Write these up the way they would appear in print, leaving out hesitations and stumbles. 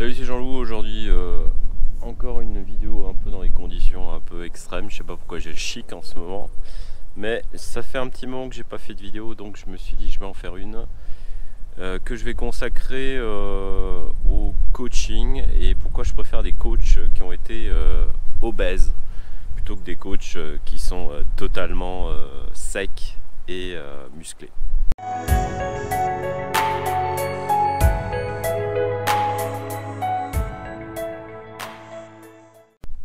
Salut, c'est Jean-Loup. Aujourd'hui encore une vidéo un peu dans les conditions un peu extrêmes. Je sais pas pourquoi j'ai le chic en ce moment, mais ça fait un petit moment que j'ai pas fait de vidéo, donc je me suis dit je vais en faire une que je vais consacrer au coaching et pourquoi je préfère des coachs qui ont été obèses plutôt que des coachs qui sont totalement secs et musclés.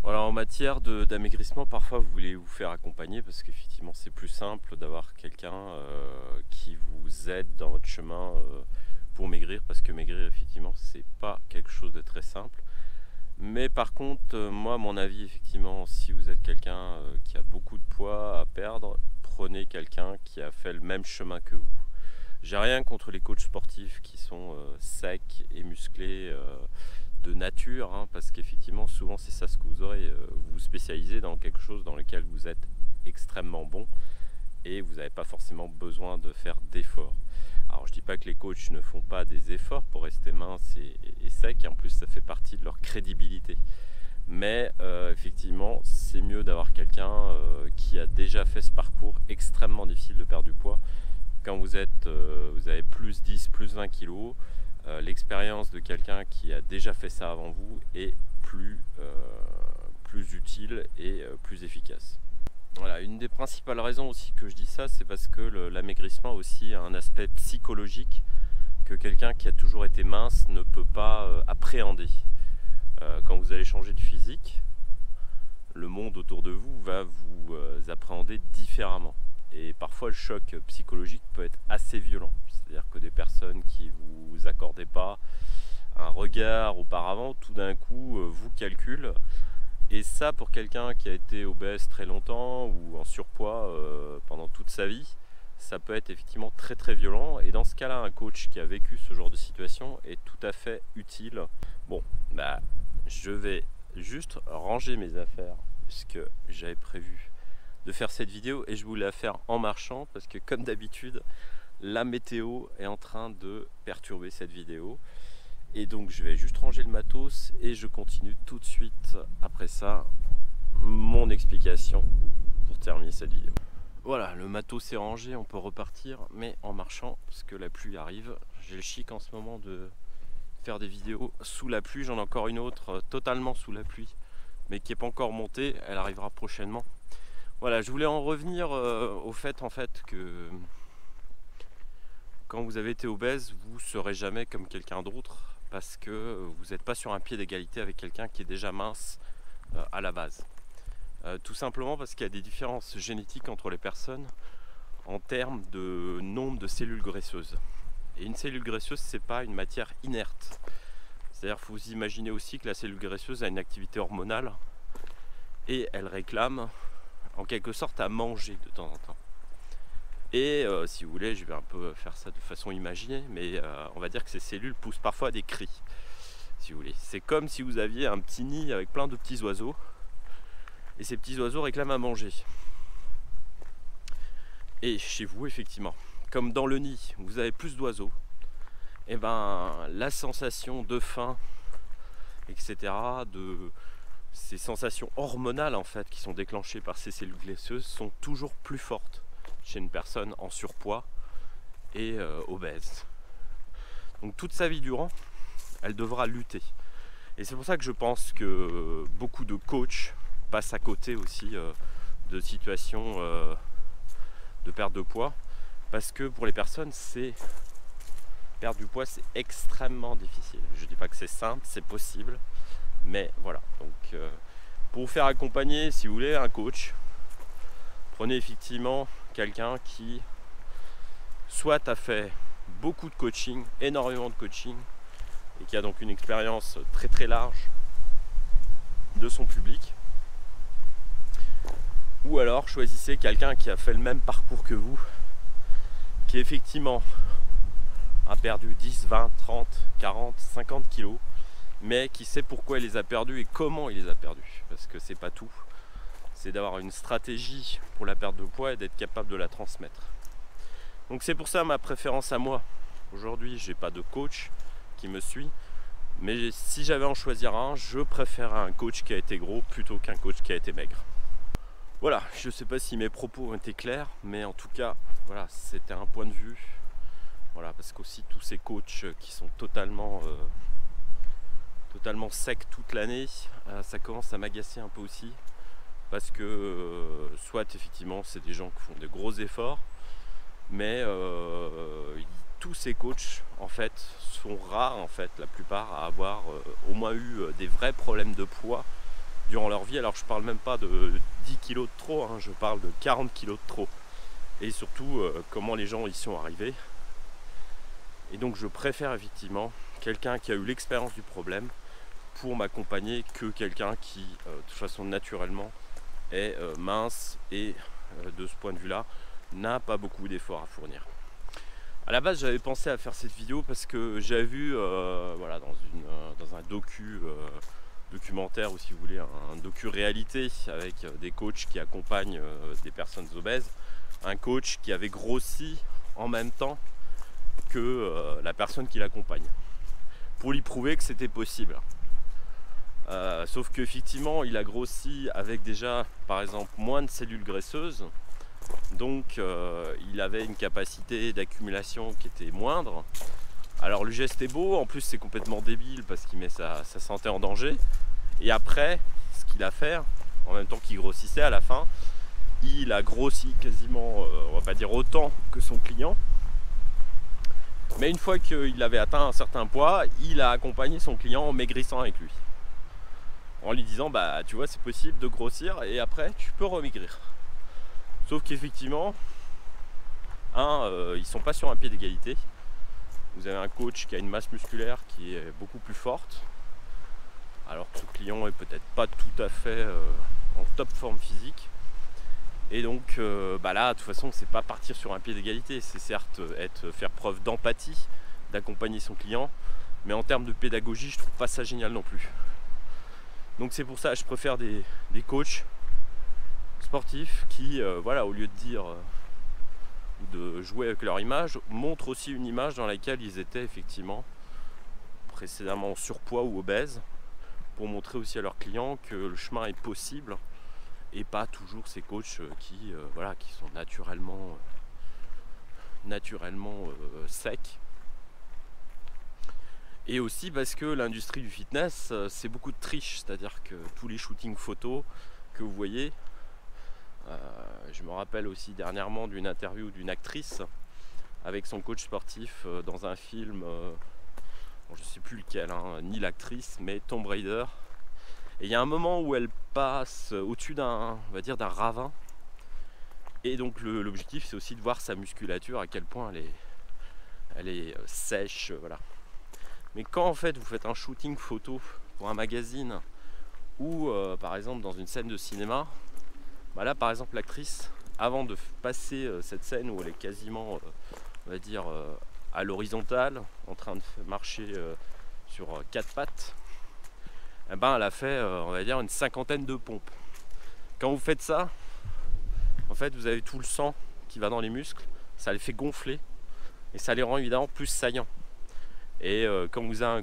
Voilà, en matière d'amaigrissement, parfois vous voulez vous faire accompagner parce qu'effectivement c'est plus simple d'avoir quelqu'un qui vous aide dans votre chemin pour maigrir, parce que maigrir effectivement c'est pas quelque chose de très simple. Mais par contre, moi à mon avis, effectivement, si vous êtes quelqu'un qui a beaucoup de poids à perdre, prenez quelqu'un qui a fait le même chemin que vous. J'ai rien contre les coachs sportifs qui sont secs et musclés de nature, hein, parce qu'effectivement souvent c'est ça ce que vous aurez. Vous vous spécialisez dans quelque chose dans lequel vous êtes extrêmement bon et vous n'avez pas forcément besoin de faire d'efforts. Alors je dis pas que les coachs ne font pas des efforts pour rester minces et secs, et en plus ça fait partie de leur crédibilité. Mais effectivement c'est mieux d'avoir quelqu'un qui a déjà fait ce parcours extrêmement difficile de perdre du poids. Quand vous avez plus 10, plus 20 kilos, l'expérience de quelqu'un qui a déjà fait ça avant vous est plus utile et plus efficace. Voilà, une des principales raisons aussi que je dis ça, c'est parce que l'amaigrissement aussi a un aspect psychologique que quelqu'un qui a toujours été mince ne peut pas appréhender. Quand vous allez changer de physique, le monde autour de vous va vous appréhender différemment. Et parfois le choc psychologique peut être assez violent. C'est-à-dire que des personnes qui ne vous accordaient pas un regard auparavant, tout d'un coup vous calculent. Et ça, pour quelqu'un qui a été obèse très longtemps ou en surpoids pendant toute sa vie, ça peut être effectivement très très violent. Et dans ce cas-là, un coach qui a vécu ce genre de situation est tout à fait utile. Bon, bah, je vais juste ranger mes affaires puisque j'avais prévu de faire cette vidéo et je voulais la faire en marchant parce que comme d'habitude, la météo est en train de perturber cette vidéo. Et donc je vais juste ranger le matos et je continue tout de suite après ça mon explication pour terminer cette vidéo. Voilà, le matos est rangé, on peut repartir, mais en marchant parce que la pluie arrive. J'ai le chic en ce moment de faire des vidéos sous la pluie. J'en ai encore une autre totalement sous la pluie, mais qui n'est pas encore montée, elle arrivera prochainement. Voilà, je voulais en revenir au fait que quand vous avez été obèse, vous ne serez jamais comme quelqu'un d'autre parce que vous n'êtes pas sur un pied d'égalité avec quelqu'un qui est déjà mince à la base. Tout simplement parce qu'il y a des différences génétiques entre les personnes en termes de nombre de cellules graisseuses. Et une cellule graisseuse, c'est pas une matière inerte. C'est-à-dire qu'il faut vous imaginer aussi que la cellule graisseuse a une activité hormonale et elle réclame en quelque sorte à manger de temps en temps. Et si vous voulez, je vais un peu faire ça de façon imaginée, mais on va dire que ces cellules poussent parfois des cris, si vous voulez. C'est comme si vous aviez un petit nid avec plein de petits oiseaux, et ces petits oiseaux réclament à manger. Et chez vous, effectivement, comme dans le nid, vous avez plus d'oiseaux, et ben la sensation de faim, etc., de ces sensations hormonales en fait qui sont déclenchées par ces cellules graisseuses sont toujours plus fortes chez une personne en surpoids et obèse. Donc toute sa vie durant, elle devra lutter. Et c'est pour ça que je pense que beaucoup de coachs passent à côté aussi de situations de perte de poids, parce que pour les personnes, perdre du poids, c'est extrêmement difficile. Je ne dis pas que c'est simple, c'est possible, mais voilà. Donc pour vous faire accompagner, si vous voulez, un coach, prenez effectivement quelqu'un qui soit a fait beaucoup de coaching, énormément de coaching, et qui a donc une expérience très très large de son public, ou alors choisissez quelqu'un qui a fait le même parcours que vous, qui effectivement a perdu 10, 20, 30, 40, 50 kilos, mais qui sait pourquoi il les a perdus et comment il les a perdus, parce que c'est pas tout. C'est d'avoir une stratégie pour la perte de poids et d'être capable de la transmettre. Donc c'est pour ça ma préférence à moi. Aujourd'hui, j'ai pas de coach qui me suit, Mais si j'avais à en choisir un, je préfère un coach qui a été gros plutôt qu'un coach qui a été maigre. Voilà, je ne sais pas si mes propos ont été clairs, mais en tout cas, voilà, c'était un point de vue. Voilà, parce qu'aussi tous ces coachs qui sont totalement secs toute l'année, ça commence à m'agacer un peu aussi. Parce que soit effectivement c'est des gens qui font de gros efforts, mais tous ces coachs en fait sont rares en fait, la plupart à avoir au moins eu des vrais problèmes de poids durant leur vie. Alors je parle même pas de 10 kilos de trop, hein, je parle de 40 kilos de trop. Et surtout comment les gens y sont arrivés. Et donc je préfère effectivement quelqu'un qui a eu l'expérience du problème pour m'accompagner que quelqu'un qui de toute façon naturellement est mince et de ce point de vue là n'a pas beaucoup d'efforts à fournir. À la base j'avais pensé à faire cette vidéo parce que j'avais vu voilà, dans un documentaire, ou si vous voulez un docu-réalité avec des coachs qui accompagnent des personnes obèses, un coach qui avait grossi en même temps que la personne qui l'accompagne pour lui prouver que c'était possible. Sauf qu'effectivement il a grossi avec déjà par exemple moins de cellules graisseuses, donc il avait une capacité d'accumulation qui était moindre. Alors le geste est beau, en plus c'est complètement débile parce qu'il met sa santé en danger. Et après ce qu'il a fait, en même temps qu'il grossissait, à la fin il a grossi quasiment, on va pas dire autant que son client, mais une fois qu'il avait atteint un certain poids, il a accompagné son client en maigrissant avec lui, en lui disant bah tu vois c'est possible de grossir et après tu peux remaigrir. Sauf qu'effectivement ils sont pas sur un pied d'égalité. Vous avez un coach qui a une masse musculaire qui est beaucoup plus forte, alors que ce client est peut-être pas tout à fait en top forme physique. Et donc bah là de toute façon c'est pas partir sur un pied d'égalité, c'est certes faire preuve d'empathie, d'accompagner son client, mais en termes de pédagogie je trouve pas ça génial non plus. Donc c'est pour ça que je préfère des coachs sportifs qui, voilà, au lieu de dire de jouer avec leur image, montrent aussi une image dans laquelle ils étaient effectivement précédemment en surpoids ou obèses, pour montrer aussi à leurs clients que le chemin est possible, et pas toujours ces coachs qui, voilà, qui sont naturellement secs. Et aussi parce que l'industrie du fitness, c'est beaucoup de triche, c'est-à-dire que tous les shootings photos que vous voyez, je me rappelle aussi dernièrement d'une interview d'une actrice avec son coach sportif dans un film, je ne sais plus lequel, hein, ni l'actrice, mais Tomb Raider. Et il y a un moment où elle passe au-dessus d'un, on va dire, d'un ravin, et donc l'objectif c'est aussi de voir sa musculature, à quel point elle est sèche, voilà. Mais quand en fait vous faites un shooting photo pour un magazine ou par exemple dans une scène de cinéma, bah là par exemple l'actrice, avant de passer cette scène où elle est quasiment on va dire à l'horizontale, en train de marcher sur 4 pattes, eh ben, elle a fait on va dire une 50aine de pompes. Quand vous faites ça, en fait vous avez tout le sang qui va dans les muscles, ça les fait gonfler et ça les rend évidemment plus saillants. Et quand vous avez un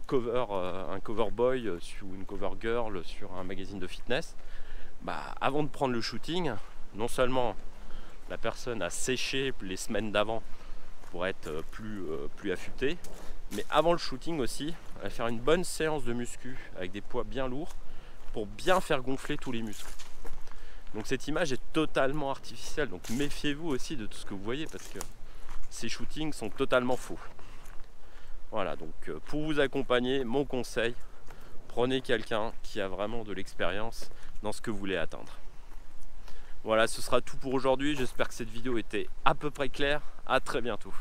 cover boy ou une cover girl sur un magazine de fitness, bah, avant de prendre le shooting, non seulement la personne a séché les semaines d'avant pour être plus affûtée, mais avant le shooting aussi, elle va faire une bonne séance de muscu avec des poids bien lourds pour bien faire gonfler tous les muscles. Donc cette image est totalement artificielle, donc méfiez-vous aussi de tout ce que vous voyez parce que ces shootings sont totalement faux. Voilà, donc pour vous accompagner, mon conseil, prenez quelqu'un qui a vraiment de l'expérience dans ce que vous voulez atteindre. Voilà, ce sera tout pour aujourd'hui. J'espère que cette vidéo était à peu près claire. À très bientôt.